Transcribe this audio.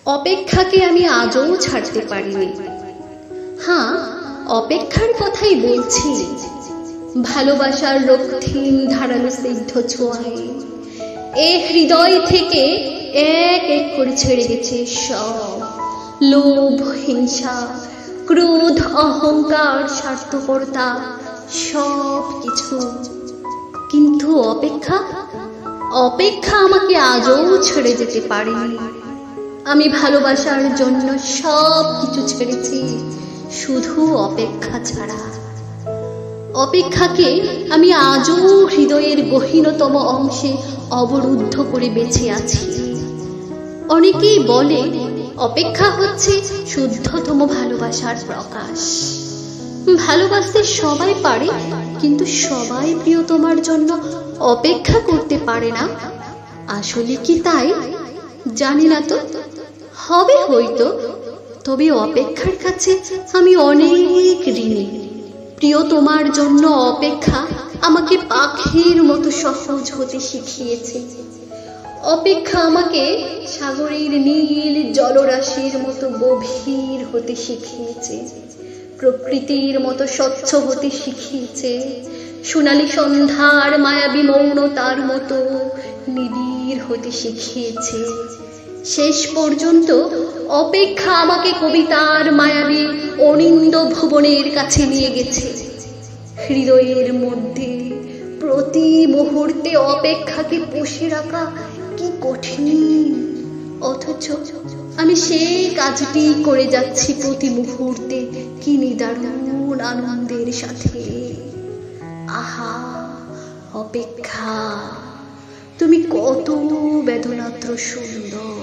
অপেক্ষাকে আমি আজও ছাড়তে পারিনি। হ্যাঁ, অপেক্ষার কথাই বলছি। ভালোবাসার রক্তিম ধারালো স্নিগ্ধ ছোঁয়ায় এ হৃদয় থেকে এক এক করে ছেড়ে গেছে সব লোভ, হিংসা, ক্রোধ, অহংকার, স্বার্থপরতা, সব কিছু। কিন্তু অপেক্ষা অপেক্ষা আমাকে আজও ছেড়ে যেতে পারেনি। আমি ভালোবাসার জন্য সব কিছু ছেড়েছি, শুধু অপেক্ষা ছাড়া। অপেক্ষাকে আমি আজও হৃদয়ের গহীনতম অংশে অবরুদ্ধ করে বেঁচে আছি। অনেকেই বলে অপেক্ষা হচ্ছে শুদ্ধতম ভালোবাসার প্রকাশ। ভালোবাসতে সবাই পারে, কিন্তু সবাই প্রিয়তমার জন্য অপেক্ষা করতে পারে না। আসলে কি তাই? জানি না তো, হবে হয়তো। তবে অপেক্ষার কাছে আমি অনেক ঋণী। প্রিয়তমার জন্য অপেক্ষা আমাকে পাখির মতো সহজ হতে শিখিয়েছে। অপেক্ষা আমাকে সাগরের নীল জলরাশির মতো গভীর হতে শিখিয়েছে, প্রকৃতির মতো স্বচ্ছ হতে শিখিয়েছে, সোনালী সন্ধ্যার মায়াবী মৌনতার মতো নিবিড় হতে শিখিয়েছে। শেষ পর্যন্ত অপেক্ষা আমাকে কবিতার মায়াবী অনিন্দ ভুবনের কাছে নিয়ে গেছে। হৃদয়ের মধ্যে প্রতি মুহূর্তে অপেক্ষাকে পুষে রাখা কি কঠিন, অথচ আমি সেই কাজটি করে যাচ্ছি প্রতি মুহূর্তে কি নিদারুণ আনন্দের সাথে। আহা অপেক্ষা, তুমি কত বেদনাত্র সুন্দর।